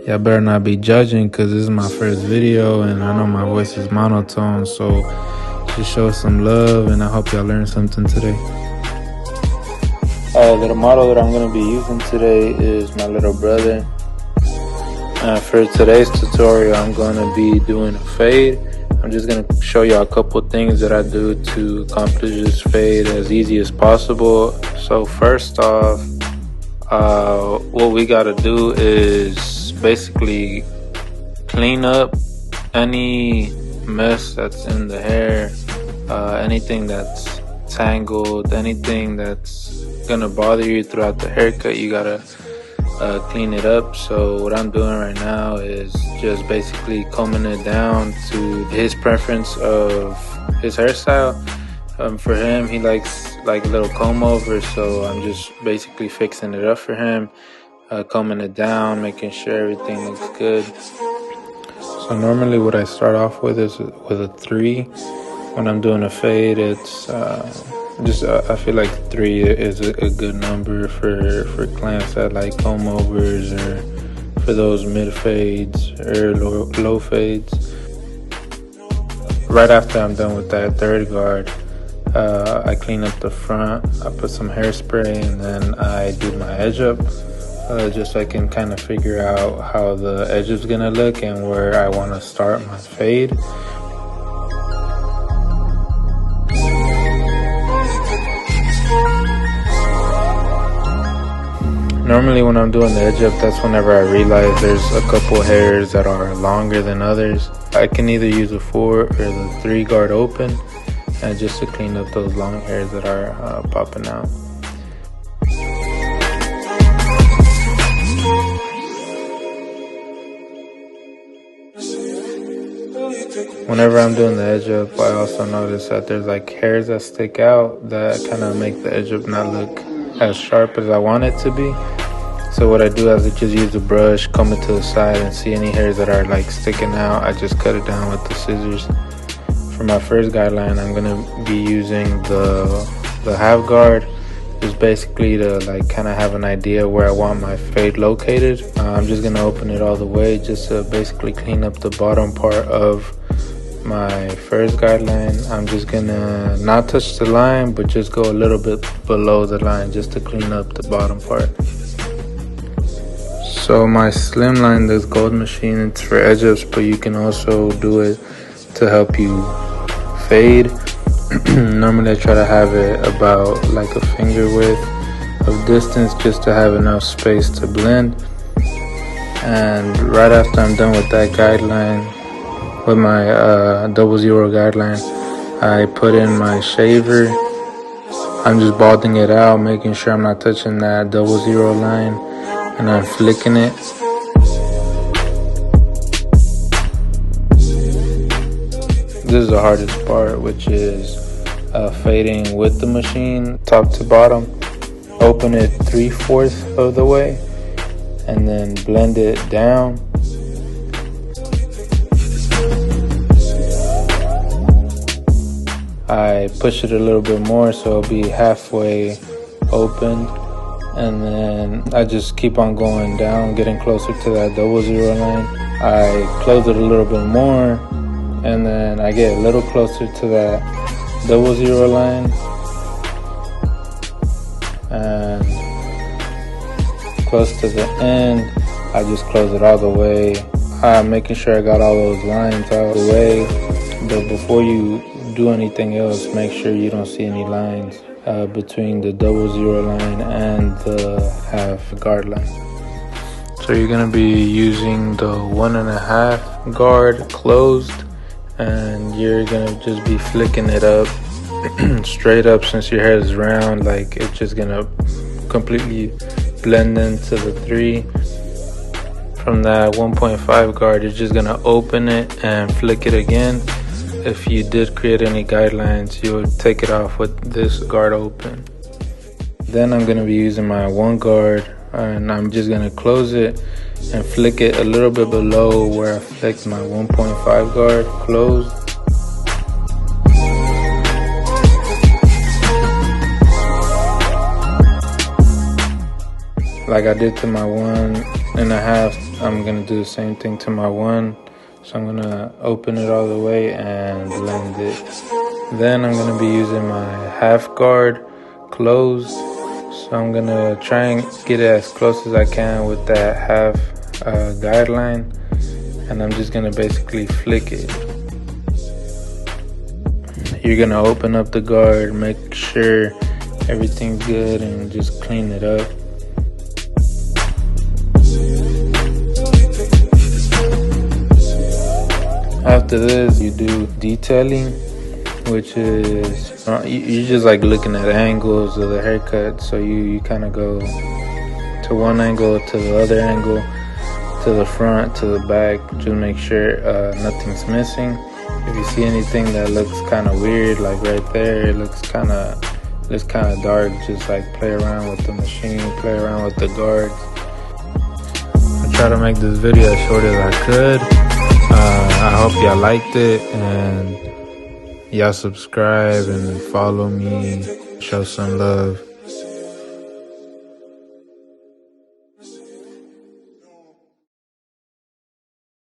Y'all better not be judging because this is my first video and I know my voice is monotone, so just show some love and I hope y'all learned something today. The model that I'm going to be using today is my little brother. For today's tutorial, I'm going to be doing a fade. I'm just going to show you a couple things that I do to accomplish this fade as easy as possible. So first off, what we got to do is basically clean up any mess that's in the hair, anything that's tangled, anything that's gonna bother you throughout the haircut. You gotta clean it up. So what I'm doing right now is just basically combing it down to his preference of his hairstyle. For him, he likes like a little comb over, so I'm just basically fixing it up for him, combing it down, making sure everything looks good. So normally what I start off with is with a 3. When I'm doing a fade, it's I feel like 3 is a good number for clients that like comb overs or for those mid fades or low fades. Right after I'm done with that third guard, I clean up the front, I put some hairspray, and then I do my edge up, just so I can kind of figure out how the edge is gonna look and where I want to start my fade. Normally when I'm doing the edge up, that's whenever I realize there's a couple hairs that are longer than others. I can either use a 4 or the 3 guard open, and just to clean up those long hairs that are popping out. Whenever I'm doing the edge up, I also notice that there's like hairs that stick out that kind of make the edge up not look as sharp as I want it to be. So what I do is I just use a brush, comb it to the side, and see any hairs that are like sticking out, I just cut it down with the scissors. For my first guideline, I'm gonna be using the half guard, just basically to like kind of have an idea where I want my fade located. I'm just gonna open it all the way just to basically clean up the bottom part of my first guideline. I'm just gonna not touch the line, but just go a little bit below the line just to clean up the bottom part. So my slimline, this gold machine, it's for edge ups, but you can also do it to help you fade. Normally I try to have it about like a finger width of distance just to have enough space to blend. And right after I'm done with that guideline, with my 00 guideline, I put in my shaver. I'm just balding it out, making sure I'm not touching that 00 line, and I'm flicking it. This is the hardest part, which is fading with the machine, top to bottom. Open it 3/4 of the way, and then blend it down. I push it a little bit more so it'll be halfway open, and then I just keep on going down, getting closer to that 00 line. I close it a little bit more, and then I get a little closer to that 00 line, and close to the end, I just close it all the way. I'm making sure I got all those lines out of the way, but before you do anything else, make sure you don't see any lines between the 00 line and the half guard line. So you're gonna be using the 1.5 guard closed, and you're gonna just be flicking it up straight up. Since your hair is round, like it's just gonna completely blend into the 3. From that 1.5 guard, you're just gonna open it and flick it again. If you did create any guidelines, you would take it off with this guard open. Then I'm gonna be using my 1 guard, and I'm just gonna close it and flick it a little bit below where I flicked my 1.5 guard closed. Like I did to my 1.5 I'm gonna do the same thing to my one. So I'm gonna open it all the way and blend it. Then I'm gonna be using my half guard closed. So I'm gonna try and get it as close as I can with that half guideline. And I'm just gonna basically flick it. You're gonna open up the guard, make sure everything's good, and just clean it up. After this, you do detailing, which is you're just like looking at angles of the haircut. So you kind of go to one angle, to the other angle, to the front, to the back, just make sure nothing's missing. If you see anything that looks kind of weird, like right there, it looks kind of dark, just like play around with the machine, play around with the guards. I try to make this video as short as I could. I hope y'all liked it, and y'all subscribe and follow me, show some love.